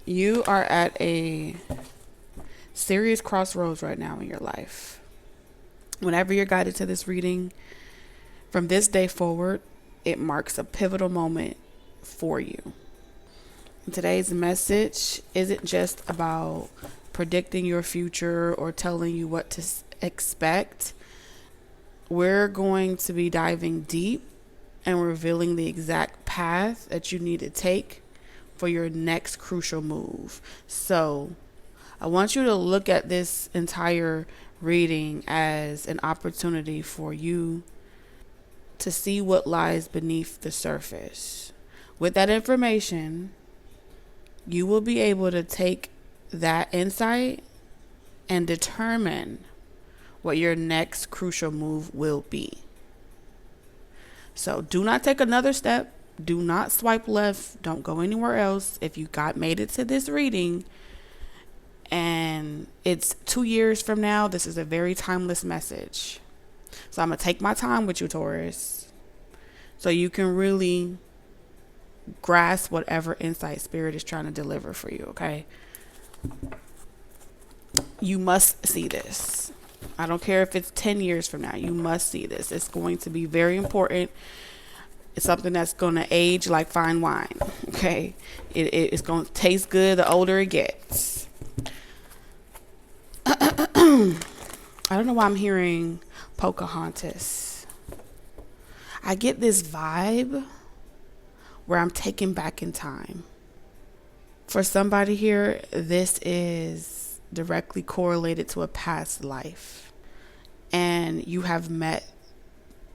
You are at a serious crossroads right now in your life. Whenever you're guided to this reading, from this day forward, it marks a pivotal moment for you. And today's message isn't just about predicting your future or telling you what to expect. We're going to be diving deep and revealing the exact path that you need to take for your next crucial move. So I want you to look at this entire reading as an opportunity for you to see what lies beneath the surface. With that information, you will be able to take that insight and determine what your next crucial move will be. So do not take another step. Do not swipe left. Don't go anywhere else. If you made it to this reading and it's 2 years from now, this is a very timeless message. So I'm going to take my time with you, Taurus, so you can really grasp whatever insight Spirit is trying to deliver for you, okay? You must see this. I don't care if it's 10 years from now. You must see this. It's going to be very important. It's something that's going to age like fine wine, okay? It's going to taste good the older it gets. I don't know why I'm hearing Pocahontas. I get this vibe where I'm taken back in time. For somebody here, this is directly correlated to a past life. And you have met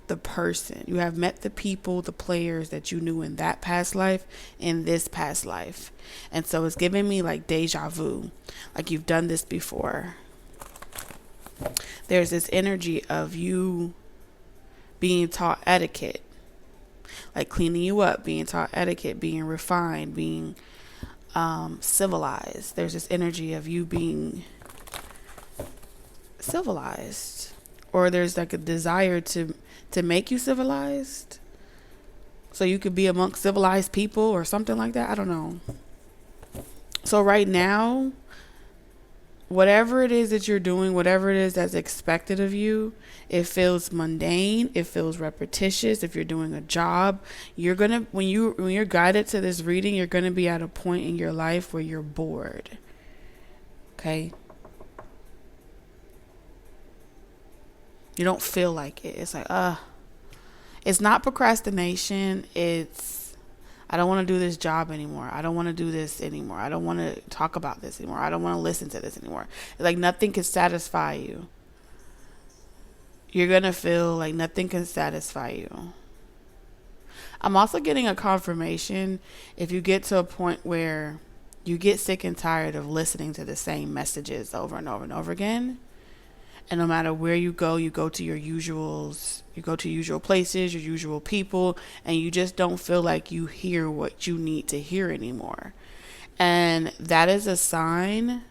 the person. You have met the people, the players that you knew in that past life, in this past life. And so it's giving me like deja vu. Like you've done this before. There's this energy of you being taught etiquette. Like cleaning you up, being taught etiquette, being refined, being civilized. There's this energy of you being civilized, or there's like a desire to make you civilized so you could be amongst civilized people or something like that. I don't know. So right now, whatever it is that you're doing, whatever it is that's expected of you, it feels mundane, it feels repetitious. If you're doing a job, you're gonna when you're guided to this reading, you're gonna be at a point in your life where you're bored. Okay? You don't feel like it. It's like, it's not procrastination. It's, I don't want to do this job anymore. I don't want to do this anymore. I don't want to talk about this anymore. I don't want to listen to this anymore. It's like nothing can satisfy you. You're going to feel like nothing can satisfy you. I'm also getting a confirmation if you get to a point where you get sick and tired of listening to the same messages over and over and over again. And no matter where you go to your usuals, you go to usual places, your usual people, and you just don't feel like you hear what you need to hear anymore. And that is a sign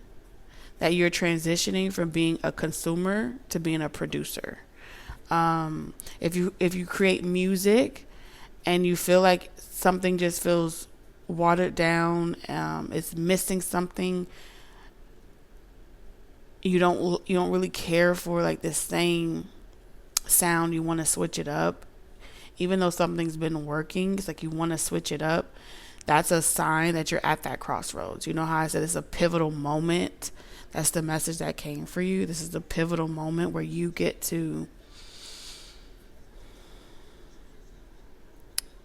that you're transitioning from being a consumer to being a producer. If you create music and you feel like something just feels watered down, it's missing something, you don't really care for like the same sound, you want to switch it up, even though something's been working, it's like you want to switch it up. That's a sign that you're at that crossroads. You know how I said it's a pivotal moment? That's the message that came for you. This is the pivotal moment where you get to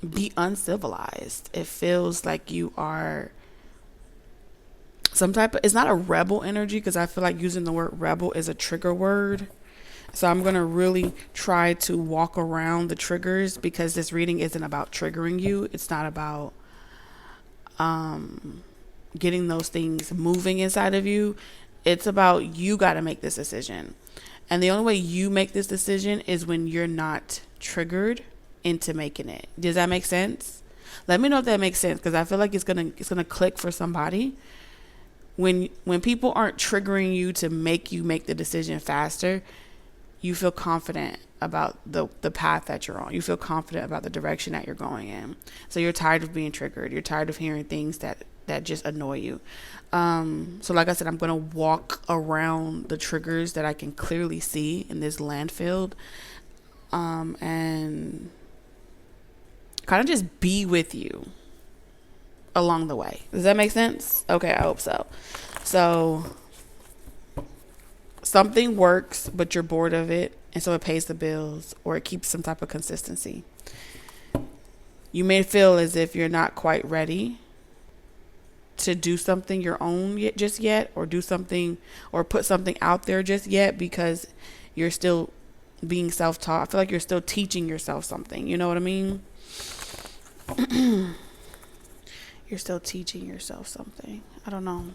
be uncivilized. It feels like you are some type of, it's not a rebel energy, because I feel like using the word rebel is a trigger word. So I'm going to really try to walk around the triggers, because this reading isn't about triggering you. It's not about getting those things moving inside of you. It's about you got to make this decision. And the only way you make this decision is when you're not triggered into making it. Does that make sense? Let me know if that makes sense, because I feel like it's gonna click for somebody. When people aren't triggering you to make you make the decision faster, you feel confident about the path that you're on. You feel confident about the direction that you're going in. So you're tired of being triggered. You're tired of hearing things that just annoy you. So like I said, I'm going to walk around the triggers that I can clearly see in this landfill, and kind of just be with you along the way. Does that make sense? Okay, I hope so. So something works, but you're bored of it, and so it pays the bills, or it keeps some type of consistency. You may feel as if you're not quite ready to do something your own just yet, or do something, or put something out there just yet, because you're still being self-taught. I feel like you're still teaching yourself something. You know what I mean? You're still teaching yourself something. I don't know.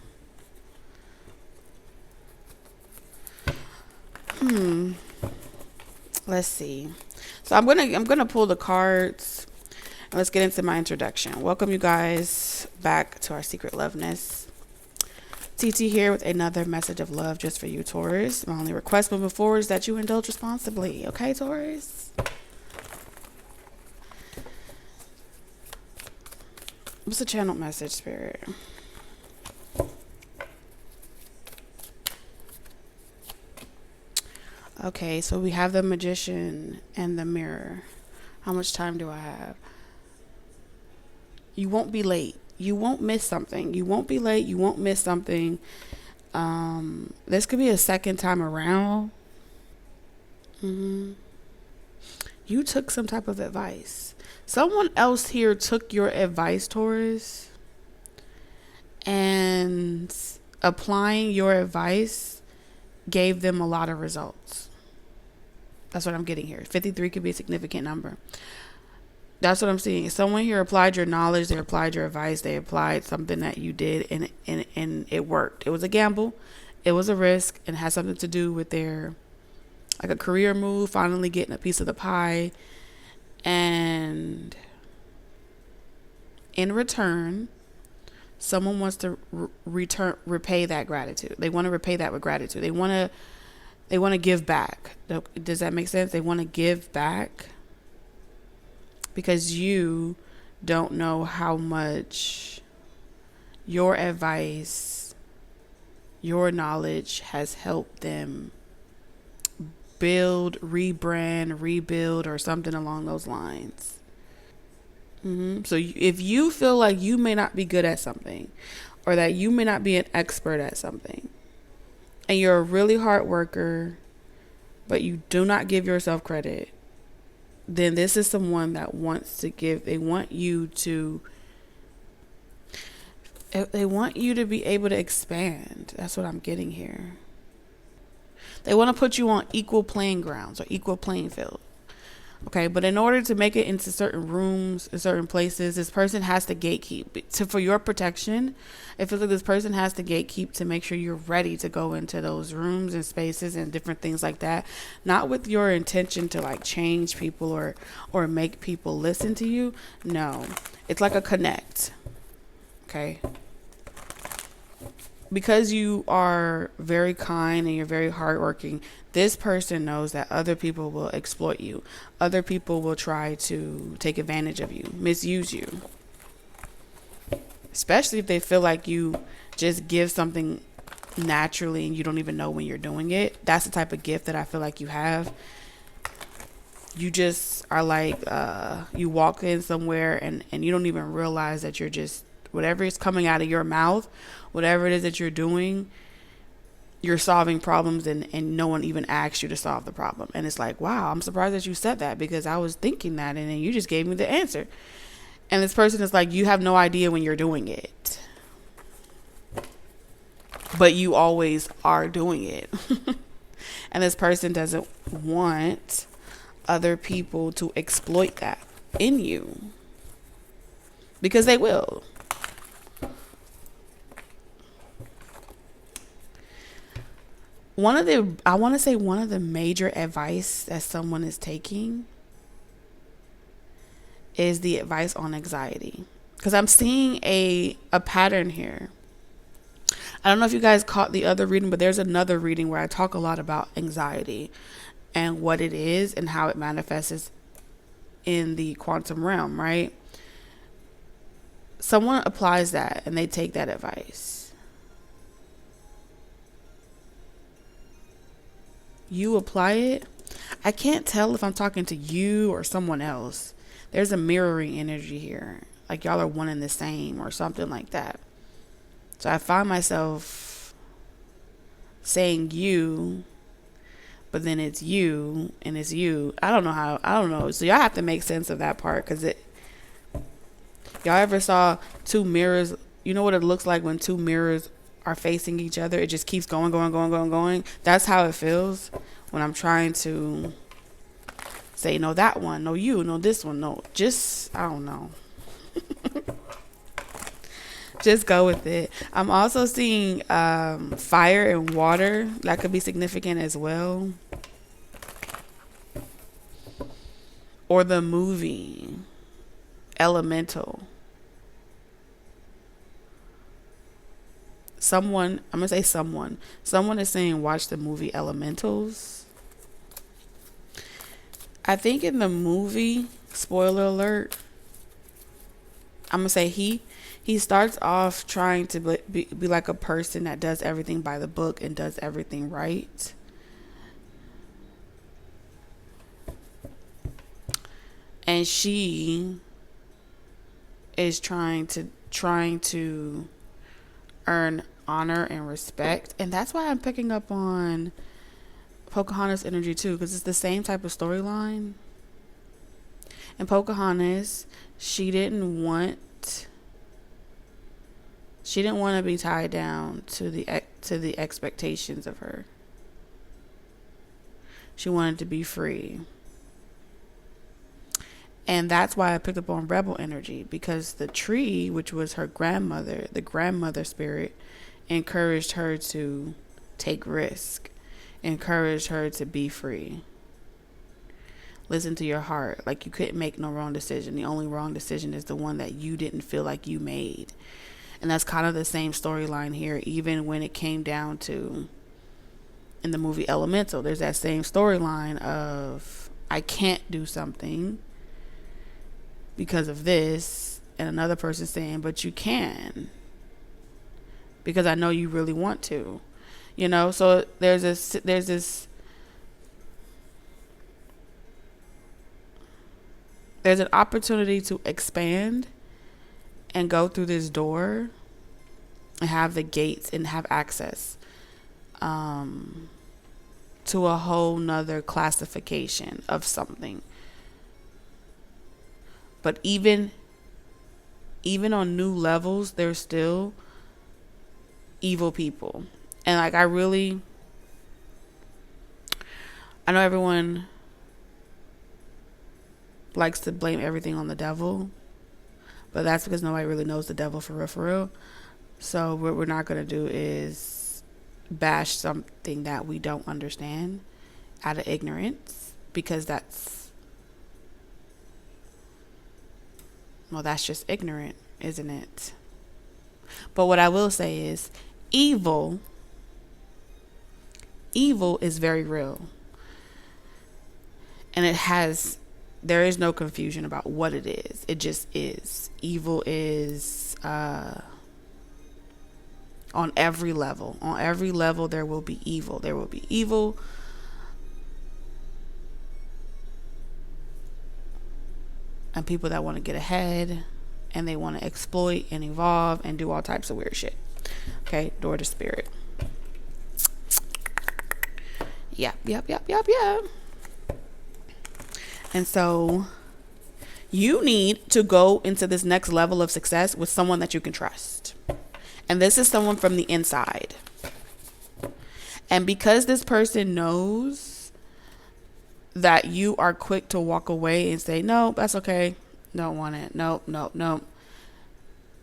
Let's see. So I'm gonna pull the cards, and let's get into my introduction. Welcome you guys back to our secret loveness. TT here with another message of love just for you, Taurus. My only request moving forward is that you indulge responsibly. Okay, Taurus? What's the channel message, Spirit? Okay, so we have the Magician and the Mirror. How much time do I have? You won't be late. You won't miss something. You won't be late. You won't miss something. This could be a second time around. You took some type of advice. Someone else here took your advice, Taurus, and applying your advice gave them a lot of results. That's what I'm getting here. 53 could be a significant number. That's what I'm seeing. Someone here applied your knowledge, they applied your advice, they applied something that you did, and it worked. It was a gamble, it was a risk, and it had something to do with their, like, a career move, finally getting a piece of the pie. And in return, someone wants to repay that gratitude. They want to repay that with gratitude. They want to give back. Does that make sense? They want to give back because you don't know how much your advice, your knowledge has helped them build, rebrand, rebuild, or something along those lines. So if you feel like you may not be good at something, or that you may not be an expert at something, and you're a really hard worker, but you do not give yourself credit, then this is someone that wants to give. They want you to be able to expand. That's what I'm getting here. They want to put you on equal playing grounds or equal playing field. Okay, but in order to make it into certain rooms, in certain places, this person has to gatekeep. For your protection, it feels like this person has to gatekeep to make sure you're ready to go into those rooms and spaces and different things like that. Not with your intention to like change people or make people listen to you. No, it's like a connect. Okay. Because you are very kind and you're very hardworking, this person knows that other people will exploit you. Other people will try to take advantage of you, misuse you. Especially if they feel like you just give something naturally and you don't even know when you're doing it. That's the type of gift that I feel like you have. You just are like, you walk in somewhere and you don't even realize that you're just, whatever is coming out of your mouth, whatever it is that you're doing, you're solving problems and no one even asked you to solve the problem. And it's like, wow, I'm surprised that you said that because I was thinking that and then you just gave me the answer. And this person is like, you have no idea when you're doing it, but you always are doing it. And this person doesn't want other people to exploit that in you because they will. One of the major advice that someone is taking is the advice on anxiety. Because I'm seeing a pattern here. I don't know if you guys caught the other reading, but there's another reading where I talk a lot about anxiety. and what it is and how it manifests in the quantum realm, right? Someone applies that and they take that advice. You apply it. I can't tell if I'm talking to you or someone else. There's a mirroring energy here. Like y'all are one and the same or something like that. So I find myself saying you, but then it's you and it's you. I don't know. So y'all have to make sense of that part, because y'all ever saw two mirrors? You know what it looks like when two mirrors are facing each other? It just keeps going. That's how it feels when I'm trying to say, no, that one, no, you, no, this one, no, just, I don't know. Just go with it. I'm also seeing fire and water. That could be significant as well. Or the movie Elemental. I'm going to say someone is saying watch the movie Elementals. I think in the movie, spoiler alert, I'm going to say he starts off trying to be like a person that does everything by the book and does everything right. And she is trying to earn honor and respect. And that's why I'm picking up on Pocahontas energy too, because it's the same type of storyline. And Pocahontas, she didn't want to be tied down to the expectations of her. She wanted to be free. And that's why I picked up on rebel energy, because the tree, which was her grandmother, the grandmother spirit, encouraged her to take risk, encouraged her to be free. Listen to your heart. Like, you couldn't make no wrong decision. The only wrong decision is the one that you didn't feel like you made. And that's kind of the same storyline here, even when it came down to, in the movie Elemental, there's that same storyline of, I can't do something because of this, and another person saying, but you can, because I know you really want to, so there's an opportunity to expand and go through this door and have the gates and have access to a whole nother classification of something. But even on new levels, there's still evil people. And like, I know everyone likes to blame everything on the devil, but that's because nobody really knows the devil for real. So what we're not going to do is bash something that we don't understand out of ignorance, because that's just ignorant, isn't it? But what I will say is evil is very real. And there is no confusion about what it is. It just is. Evil is on every level. On every level there will be evil. There will be evil. And people that want to get ahead, and they want to exploit and evolve and do all types of weird shit. Okay, door to spirit. Yep. And so you need to go into this next level of success with someone that you can trust. And this is someone from the inside. And because this person knows that you are quick to walk away and say, no, that's okay, don't want it, nope.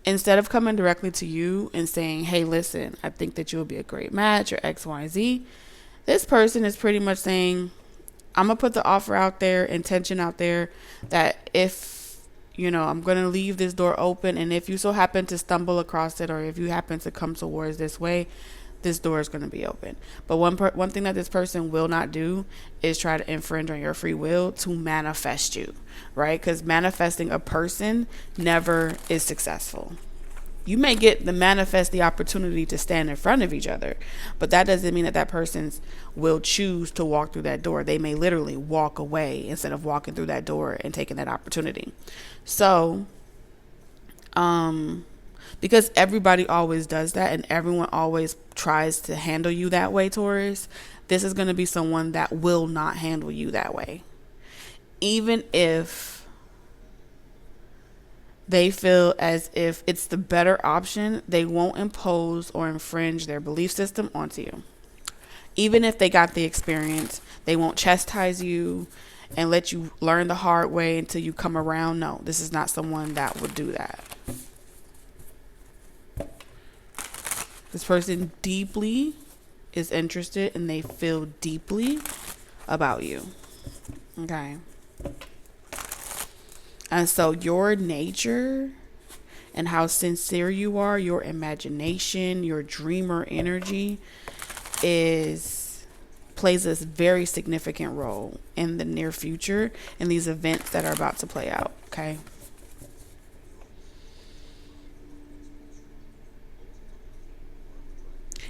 Instead of coming directly to you and saying, hey, listen, I think that you'll be a great match, or X, Y, Z, this person is pretty much saying, I'm going to put the offer out there, intention out there, that if, I'm going to leave this door open, and if you so happen to stumble across it, or if you happen to come towards this way, this door is going to be open. But one thing that this person will not do is try to infringe on your free will to manifest you, right? Because manifesting a person never is successful. You may manifest the opportunity to stand in front of each other, but that doesn't mean that that person will choose to walk through that door. They may literally walk away instead of walking through that door and taking that opportunity. So, because everybody always does that and everyone always tries to handle you that way, Taurus, this is going to be someone that will not handle you that way. Even if they feel as if it's the better option, they won't impose or infringe their belief system onto you. Even if they got the experience, they won't chastise you and let you learn the hard way until you come around. No, this is not someone that would do that. This person deeply is interested and they feel deeply about you. Okay. And so your nature and how sincere you are, your imagination, your dreamer energy plays a very significant role in the near future in these events that are about to play out. Okay.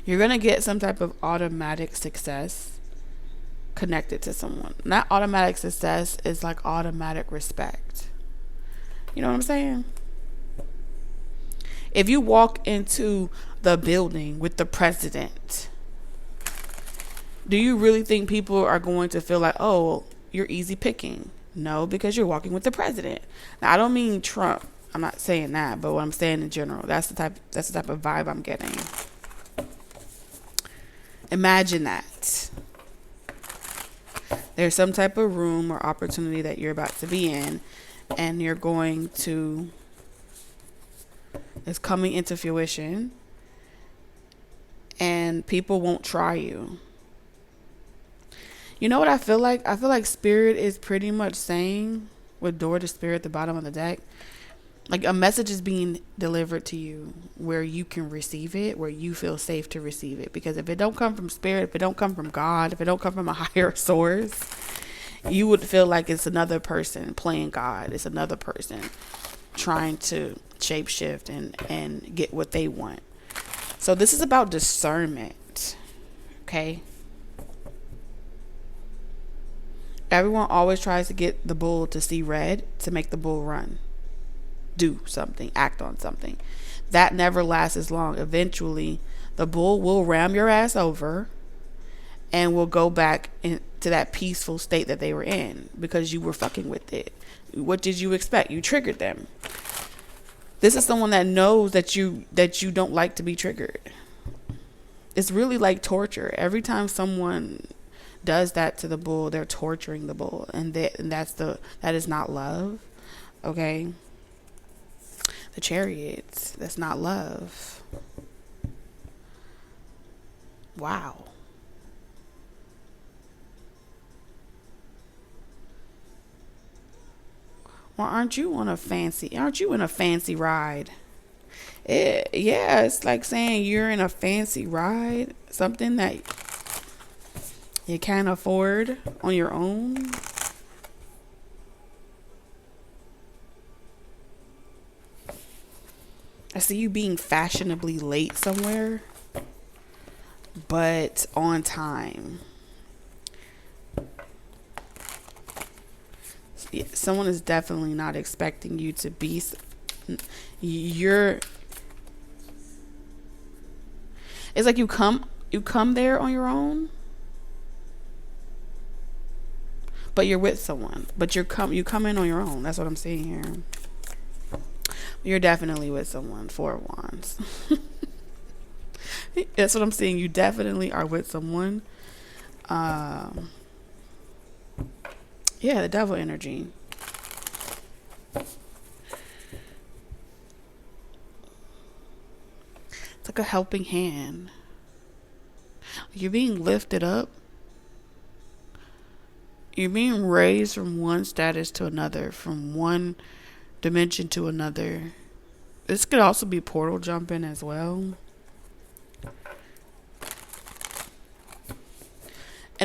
You're going to get some type of automatic success connected to someone. Not automatic success is like automatic respect. You know what I'm saying? If you walk into the building with the president, do you really think people are going to feel like, oh, you're easy picking? No, because you're walking with the president. Now, I don't mean Trump. I'm not saying that, but what I'm saying in general, that's the type of vibe I'm getting. Imagine that. There's some type of room or opportunity that you're about to be in, and it's coming into fruition, and people won't try you. You know what I feel like? I feel like Spirit is pretty much saying, with Door to Spirit at the bottom of the deck, like a message is being delivered to you where you can receive it, where you feel safe to receive it. Because if it don't come from Spirit, if it don't come from God, if it don't come from a higher source, you would feel like it's another person playing God. It's another person trying to shapeshift and get what they want. So this is about discernment. Okay. Everyone always tries to get the bull to see red to make the bull run. Do something, act on something. That never lasts as long. Eventually, the bull will ram your ass over and will go back into that peaceful state that they were in because you were fucking with it. What did you expect? You triggered them. This is someone that knows that you don't like to be triggered. It's really like torture. Every time someone does that to the bull, they're torturing the bull, and that is not love. Okay. The Chariots, that's not love. Wow. Well, aren't you in a fancy ride? It's like saying you're in a fancy ride, something that you can't afford on your own. I see you being fashionably late somewhere, but on time. Someone is definitely not expecting you to be. It's like you come there on your own, but you're with someone. But you come in on your own. That's what I'm seeing here. You're definitely with someone. 4 of Wands. That's what I'm seeing. You definitely are with someone. Yeah, the devil energy. It's like a helping hand. You're being lifted up. You're being raised from one status to another, from one dimension to another. This could also be portal jumping as well.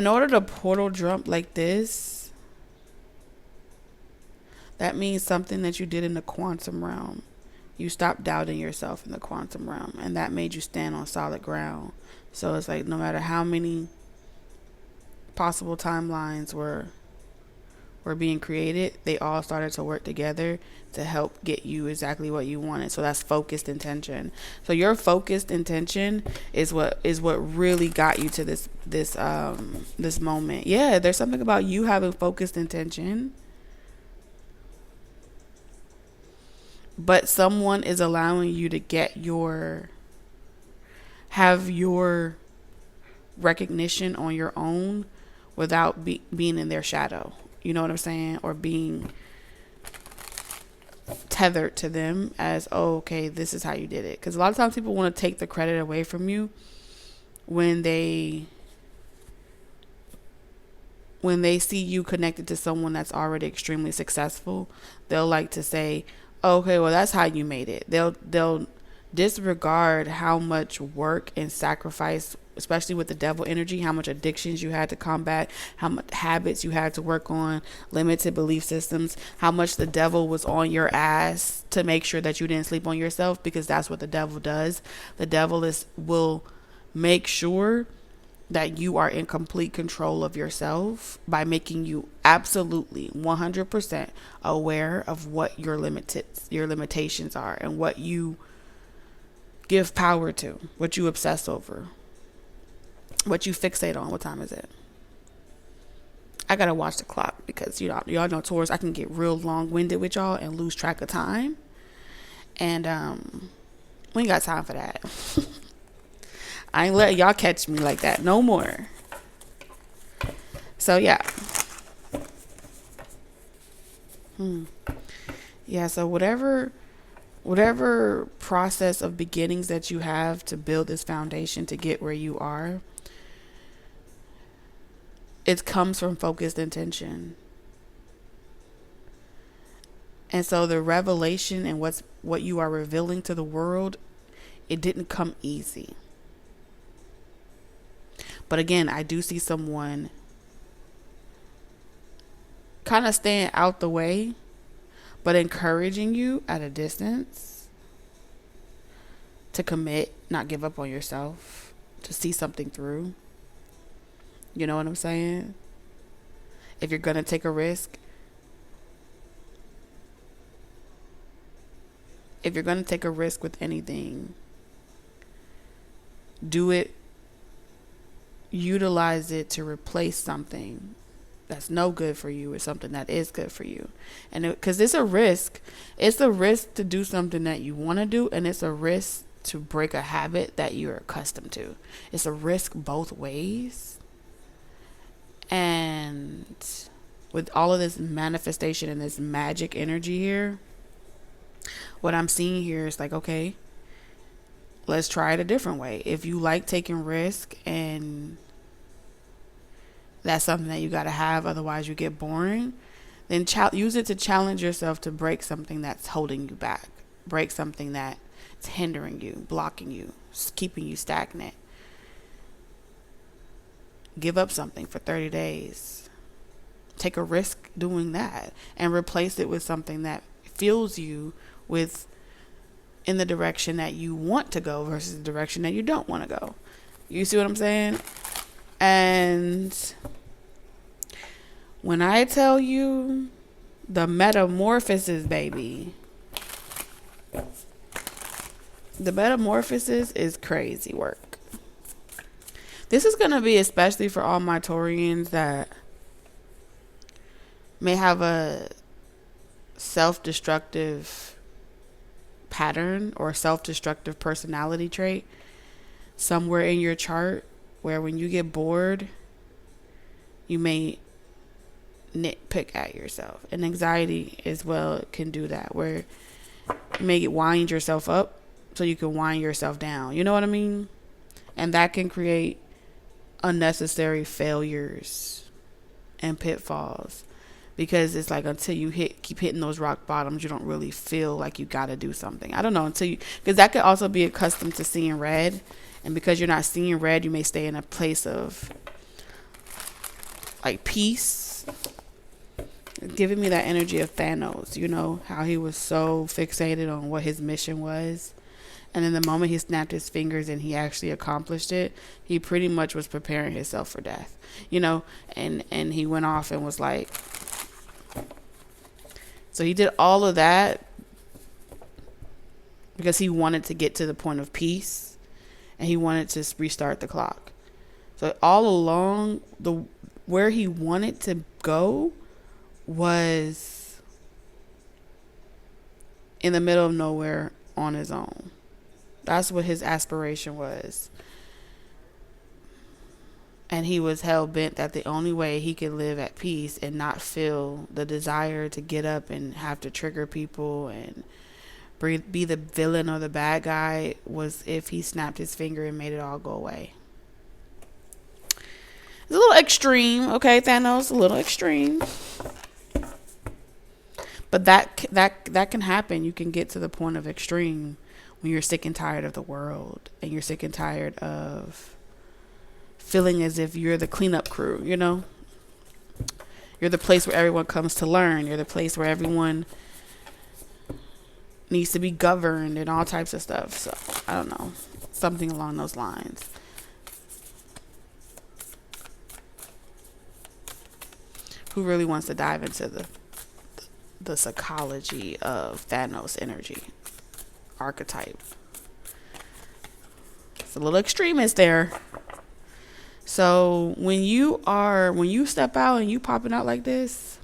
In order to portal jump like this, that means something that you did in the quantum realm. You stopped doubting yourself in the quantum realm, and that made you stand on solid ground. So it's like no matter how many possible timelines were being created, they all started to work together to help get you exactly what you wanted. So that's focused intention. So your focused intention is what really got you to this moment. Yeah, there's something about you having focused intention, but someone is allowing you to have your recognition on your own without being in their shadow. You know what I'm saying? Or being tethered to them as, oh, okay, this is how you did it. Because a lot of times people want to take the credit away from you when they see you connected to someone that's already extremely successful. They'll like to say, oh, okay, well, that's how you made it. They'll disregard how much work and sacrifice, especially with the devil energy, how much addictions you had to combat, how much habits you had to work on, limited belief systems, how much the devil was on your ass to make sure that you didn't sleep on yourself, because that's what the devil does. The devil will make sure that you are in complete control of yourself by making you absolutely 100% aware of what your limitations are and what you give power to, what you obsess over, what you fixate on. What time is it? I gotta watch the clock because y'all know Taurus, I can get real long-winded with y'all and lose track of time, and we ain't got time for that. I ain't letting y'all catch me like that no more. So yeah. Yeah, so whatever process of beginnings that you have to build this foundation to get where you are, it comes from focused intention. And so the revelation and what you are revealing to the world, it didn't come easy. But again, I do see someone kind of staying out the way, but encouraging you at a distance to commit, not give up on yourself, to see something through. You know what I'm saying? If you're going to take a risk, with anything, do it, utilize it to replace something that's no good for you with something that is good for you. And because it's a risk to do something that you want to do, and it's a risk to break a habit that you're accustomed to. It's a risk both ways. And with all of this manifestation and this magic energy here, what I'm seeing here is like, okay, let's try it a different way. If you like taking risk and that's something that you got to have, otherwise you get boring, then use it to challenge yourself to break something that's holding you back. Break something that's hindering you, blocking you, keeping you stagnant. Give up something for 30 days. Take a risk doing that and replace it with something that fuels you in the direction that you want to go versus the direction that you don't want to go. You see what I'm saying? And when I tell you the metamorphosis, baby, the metamorphosis is crazy work. This is going to be especially for all my Taurians that may have a self-destructive pattern or self-destructive personality trait somewhere in your chart, where when you get bored, you may nitpick at yourself. And anxiety as well can do that, where you may wind yourself up so you can wind yourself down. You know what I mean? And that can create unnecessary failures and pitfalls, because it's like until you keep hitting those rock bottoms, you don't really feel like you got to do something. I don't know, because that could also be accustomed to seeing red. And because you're not seeing red, you may stay in a place of like peace. It's giving me that energy of Thanos, you know, how he was so fixated on what his mission was. And then the moment he snapped his fingers and he actually accomplished it, he pretty much was preparing himself for death, you know, and he went off and was like, so he did all of that because he wanted to get to the point of peace and he wanted to restart the clock. So all along, where he wanted to go was in the middle of nowhere on his own. That's what his aspiration was. And he was hell-bent that the only way he could live at peace and not feel the desire to get up and have to trigger people and be the villain or the bad guy was if he snapped his finger and made it all go away. It's a little extreme, okay, Thanos, a little extreme. But that can happen. You can get to the point of extreme when you're sick and tired of the world and you're sick and tired of feeling as if you're the cleanup crew, you know? You're the place where everyone comes to learn. You're the place where everyone needs to be governed and all types of stuff. So, I don't know. Something along those lines. Who really wants to dive into the psychology of Thanos energy archetype? It's a little extremist there. So when you step out and you popping out like this,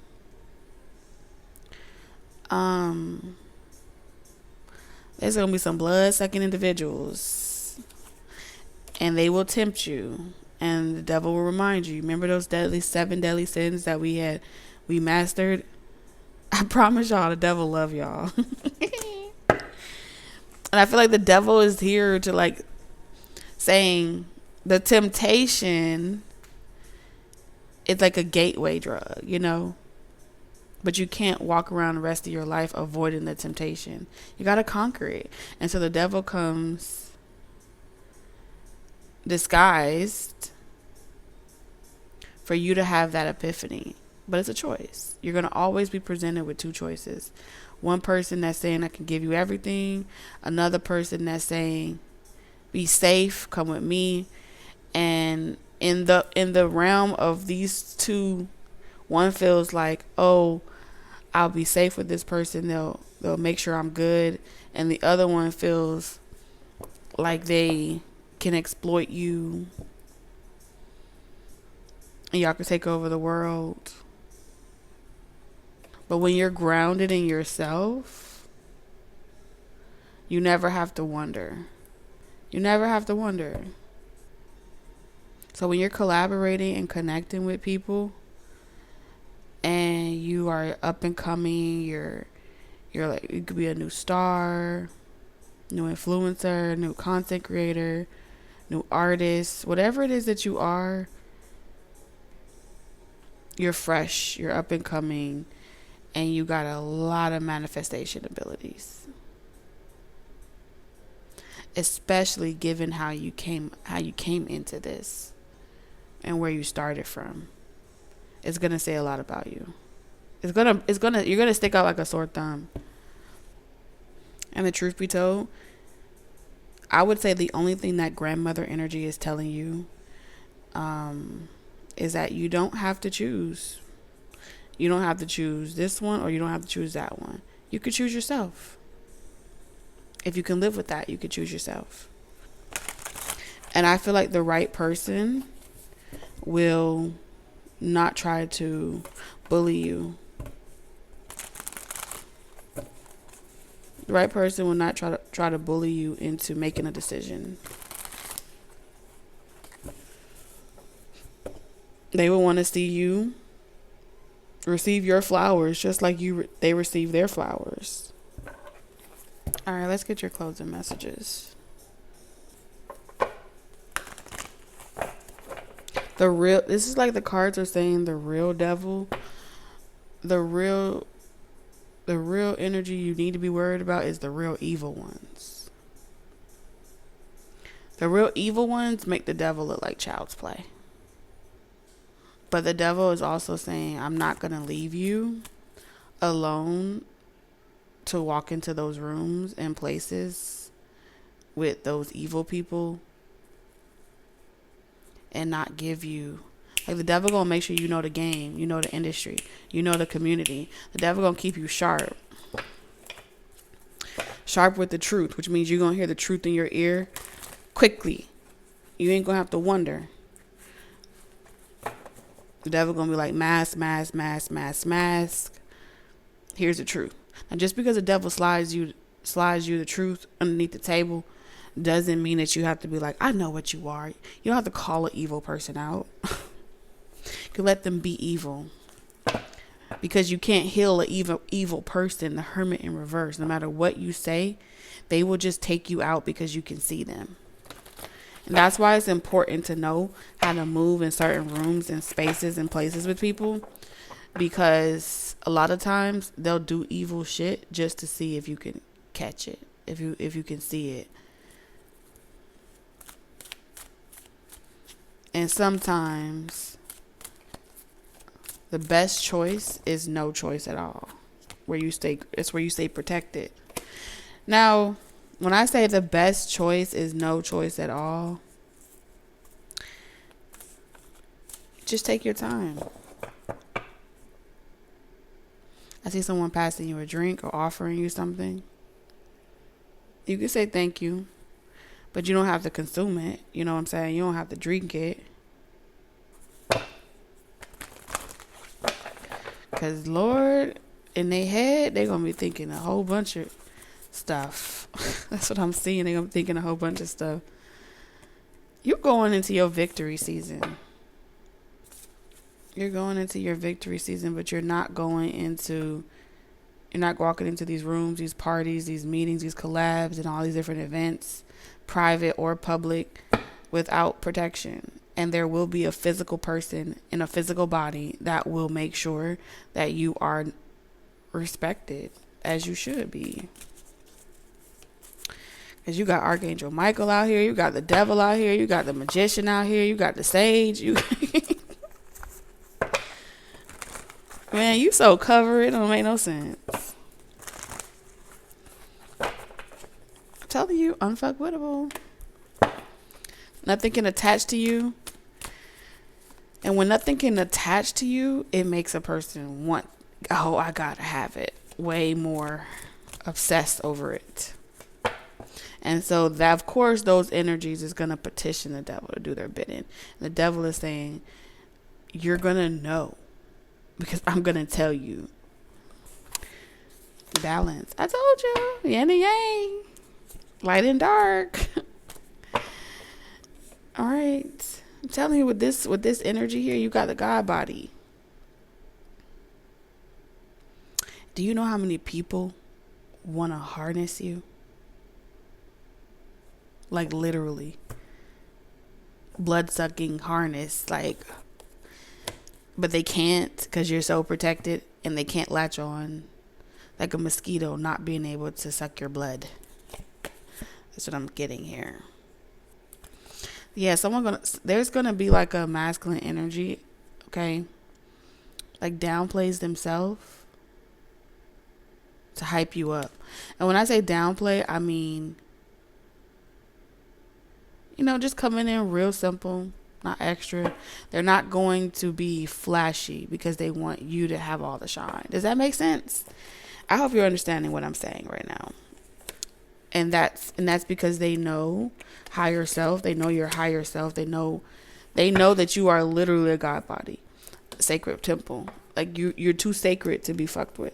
there's gonna be some blood-sucking individuals, and they will tempt you, and the devil will remind you. Remember those 7 deadly sins that we mastered? I promise y'all, the devil love y'all. And I feel like the devil is here to like saying the temptation is like a gateway drug, you know? But you can't walk around the rest of your life avoiding the temptation. You got to conquer it. And so the devil comes disguised for you to have that epiphany. But it's a choice. You're going to always be presented with 2 choices. One person that's saying, I can give you everything. Another person that's saying, be safe, come with me. And in the realm of these 2, one feels like, oh, I'll be safe with this person. They'll make sure I'm good. And the other one feels like they can exploit you. And y'all can take over the world. But when you're grounded in yourself, you never have to wonder. You never have to wonder. So when you're collaborating and connecting with people and you are up and coming, you're like, you could be a new star, new influencer, new content creator, new artist, whatever it is that you are, you're fresh, you're up and coming, and you got a lot of manifestation abilities. Especially given how you came into this and where you started from. It's gonna say a lot about you. You're gonna stick out like a sore thumb. And the truth be told, I would say the only thing that grandmother energy is telling you is that you don't have to choose. You don't have to choose this one or you don't have to choose that one. You could choose yourself. If you can live with that, you could choose yourself. And I feel like the right person will not try to bully you. The right person will not try to bully you into making a decision. They will want to see you receive your flowers just like they receive their flowers. All right, let's get your closing messages. This is like the cards are saying the real devil, the real energy you need to be worried about is the real evil ones. The real evil ones make the devil look like child's play. But the devil is also saying, I'm not going to leave you alone to walk into those rooms and places with those evil people and not give you, like, the devil gonna make sure you know the game, you know the industry, you know the community. The devil gonna keep you sharp with the truth, which means you're gonna hear the truth in your ear quickly. You ain't gonna have to wonder. The devil gonna be like, mask. Here's the truth. And just because the devil slides you the truth underneath the table doesn't mean that you have to be like, I know what you are. You don't have to call an evil person out. You can let them be evil. Because you can't heal an evil person, the hermit in reverse. No matter what you say, they will just take you out because you can see them. And that's why it's important to know how to move in certain rooms and spaces and places with people. Because a lot of times they'll do evil shit just to see if you can catch it, if you can see it. And sometimes the best choice is no choice at all. It's where you stay protected. Now, when I say the best choice is no choice at all, just take your time. I see someone passing you a drink or offering you something. You can say thank you, but you don't have to consume it. You know what I'm saying? You don't have to drink it. Because, Lord, in their head, they're going to be thinking a whole bunch of stuff. That's what I'm seeing. They're going to be thinking a whole bunch of stuff. You're going into your victory season. You're going into your victory season, but you're not walking into these rooms, these parties, these meetings, these collabs, and all these different events, private or public, without protection. And there will be a physical person in a physical body that will make sure that you are respected as you should be. Because you got Archangel Michael out here, you got the devil out here, you got the magician out here, you got the sage, Man, you so covered, it don't make no sense. I'm telling you, unfuckwittable. Nothing can attach to you. And when nothing can attach to you, it makes a person want, I gotta have it. Way more obsessed over it. And so that, of course, those energies is going to petition the devil to do their bidding. The devil is saying, you're going to know. Because I'm going to tell you. Balance. I told you. Yin and yang. Light and dark. All right. I'm telling you, with this energy here, you got the God body. Do you know how many people want to harness you? Like, literally. Blood-sucking harness. Like, but they can't because you're so protected, and they can't latch on, like a mosquito not being able to suck your blood. That's what I'm getting here. Yeah, there's gonna be like a masculine energy, okay? Like, downplays themselves to hype you up. And when I say downplay, I mean, just coming in real simple, not extra. They're not going to be flashy because they want you to have all the shine. Does that make sense? I hope you're understanding what I'm saying right now. And that's because they know higher self. They know your higher self. They know that you are literally a God body, a sacred temple. Like, you're too sacred to be fucked with.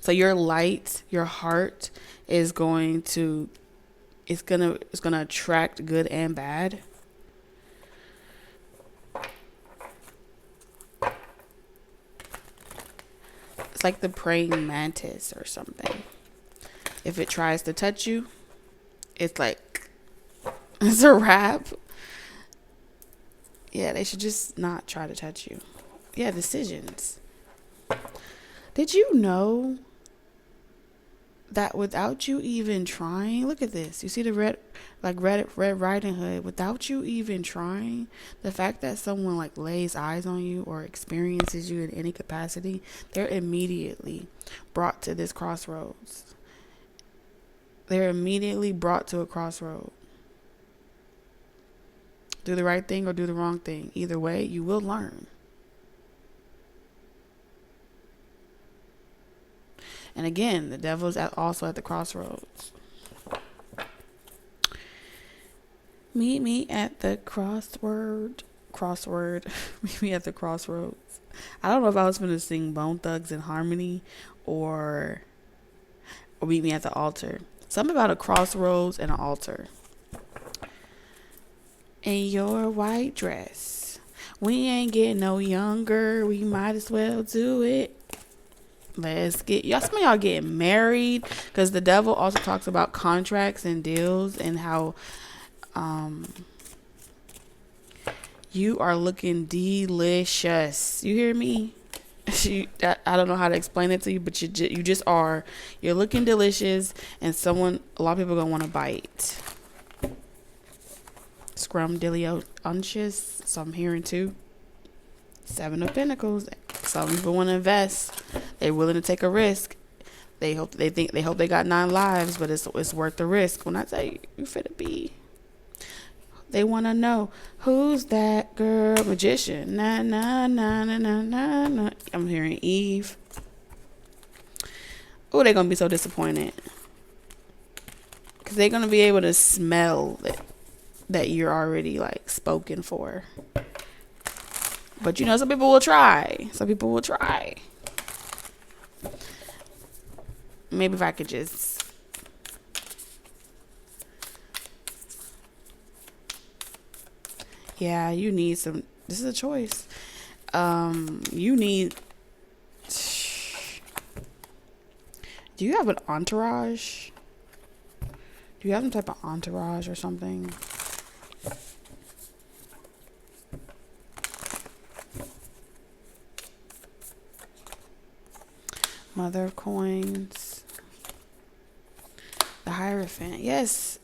So your light, your heart is going to attract good and bad. It's like the praying mantis or something. If it tries to touch you, it's like, it's a wrap. Yeah, they should just not try to touch you. Yeah, decisions. Did you know without you even trying. Look at this. You see the red Riding Hood. Without you even trying, the fact that someone like lays eyes on you or experiences you in any capacity, they're immediately brought to this crossroads. They're immediately brought to a crossroad. Do the right thing or do the wrong thing. Either way, you will learn. And again, the devil's also at the crossroads. Meet me at the crossword. Meet me at the crossroads. I don't know if I was going to sing Bone Thugs and Harmony or meet me at the altar. Something about a crossroads and an altar. In your white dress. We ain't getting no younger. We might as well do it. Let's get some of y'all getting married, because the devil also talks about contracts and deals and how you are looking delicious. You hear me? I don't know how to explain it to you, but you just are. You're looking delicious, and a lot of people are gonna want to bite. Scrumdiddlyumptious. So I'm hearing too. 7 of Pentacles. Some people want to invest. They're willing to take a risk. They hope they got 9 lives, but it's worth the risk. When I tell you finna be, they want to know who's that girl. Magician. Na na na na na na na. I'm hearing Eve. Oh, they're gonna be so disappointed, because they're gonna be able to smell that you're already like spoken for. But some people will try. Maybe if I could just. Yeah, you need some. This is a choice. You need. Do you have an entourage? Do you have some type of entourage or something? Mother of Coins. The Hierophant. Yes.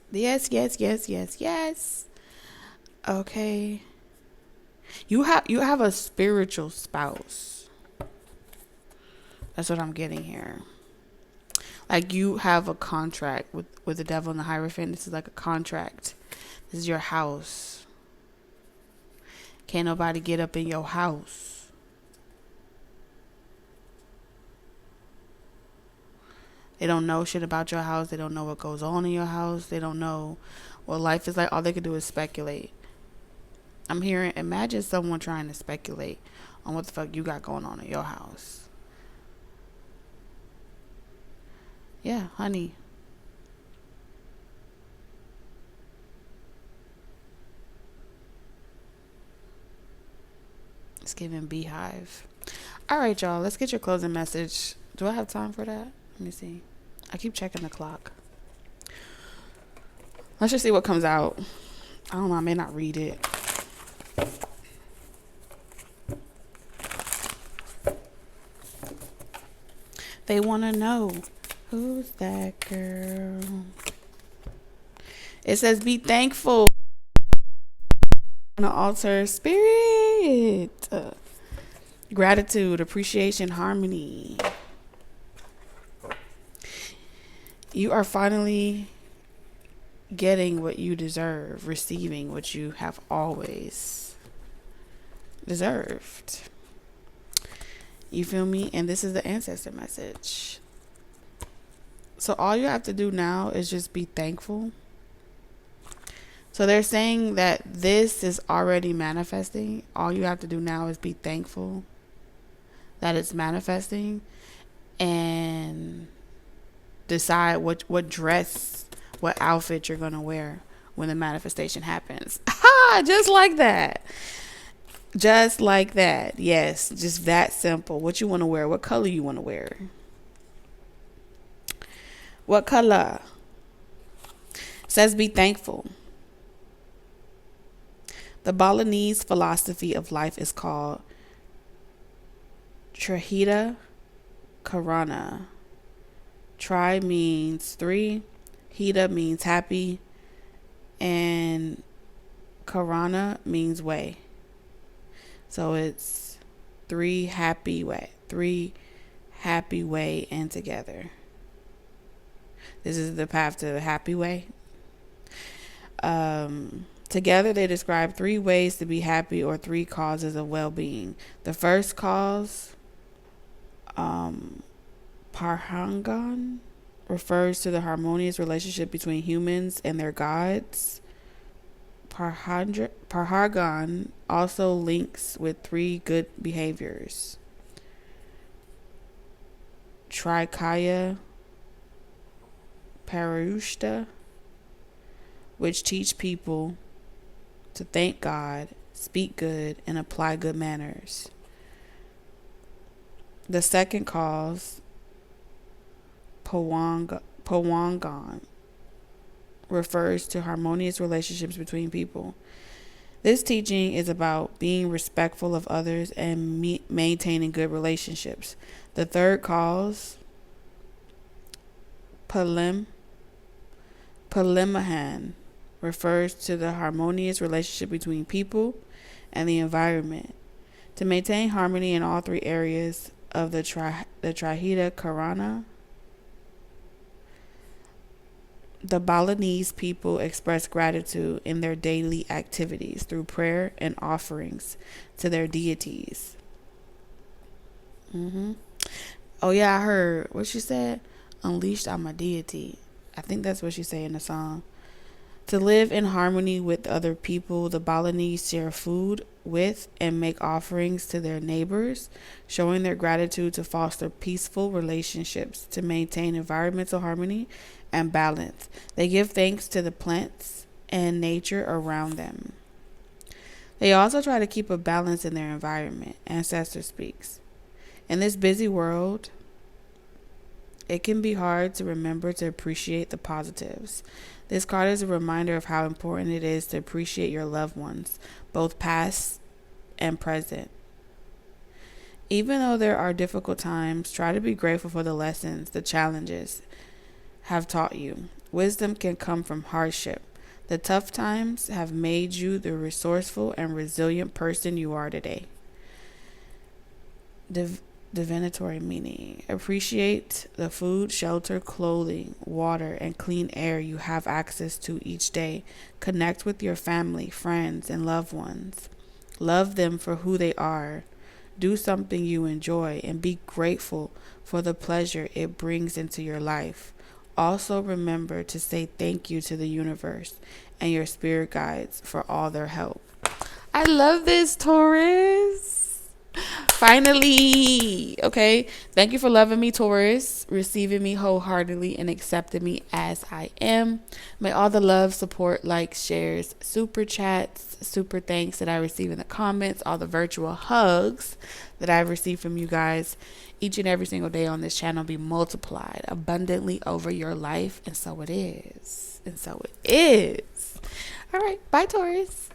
Okay. You have a spiritual spouse. That's what I'm getting here. Like, you have a contract with the devil and the Hierophant. This is like a contract. This is your house. Can't nobody get up in your house. They don't know shit about your house. They don't know what goes on in your house. They don't know what life is like. All they can do is speculate. I'm hearing, imagine someone trying to speculate on what the fuck you got going on in your house. Yeah, honey. It's giving beehive. All right, y'all. Let's get your closing message. Do I have time for that? Let me see. I keep checking the clock. Let's just see what comes out. I don't know. I may not read it. They want to know, who's that girl? It says, be thankful on the altar. Spirit. Gratitude, appreciation, harmony. You are finally getting what you deserve, receiving what you have always deserved. You feel me? And this is the ancestor message. So all you have to do now is just be thankful. So they're saying that this is already manifesting. All you have to do now is be thankful that it's manifesting, and decide what dress, what outfit you're going to wear when the manifestation happens. Just like that. Just like that. Yes, just that simple. What you want to wear, what color you want to wear. What color? Says be thankful. The Balinese philosophy of life is called Trihita Karana. Tri means 3. Hita means happy. And Karana means way. So it's 3 happy way. 3 happy way and together. This is the path to the happy way. Together they describe 3 ways to be happy or 3 causes of well-being. The first cause, Parhangan, refers to the harmonious relationship between humans and their gods. Parhagan also links with 3 good behaviors. Trikaya Parushta, which teach people to thank God, speak good, and apply good manners. The second cause, Pawangan, refers to harmonious relationships between people. This teaching is about being respectful of others and maintaining good relationships. The third cause, Palimahan, refers to the harmonious relationship between people and the environment. To maintain harmony in all 3 areas of the Trihita Karana, the Balinese people express gratitude in their daily activities through prayer and offerings to their deities. Oh yeah, I heard what she said. Unleashed on my deity. I think that's what she said in the song. To live in harmony with other people, the Balinese share food with and make offerings to their neighbors, showing their gratitude to foster peaceful relationships, to maintain environmental harmony and balance. They give thanks to the plants and nature around them. They also try to keep a balance in their environment, Ancestor speaks. In this busy world, it can be hard to remember to appreciate the positives. This card is a reminder of how important it is to appreciate your loved ones, both past and present. Even though there are difficult times, try to be grateful for the lessons, the challenges have taught you. Wisdom can come from hardship. The tough times have made you the resourceful and resilient person you are today. Divinatory meaning. Appreciate the food, shelter, clothing, water, and clean air you have access to each day. Connect with your family, friends, and loved ones. Love them for who they are. Do something you enjoy and be grateful for the pleasure it brings into your life. Also remember to say thank you to the universe and your spirit guides for all their help. I love this, Taurus. Finally, okay. Thank you for loving me, Taurus, receiving me wholeheartedly and accepting me as I am. May all the love, support, likes, shares, super chats, super thanks that I receive in the comments, all the virtual hugs that I've received from you guys each and every single day on this channel be multiplied abundantly over your life. And so it is. And so it is. All right. Bye, Taurus.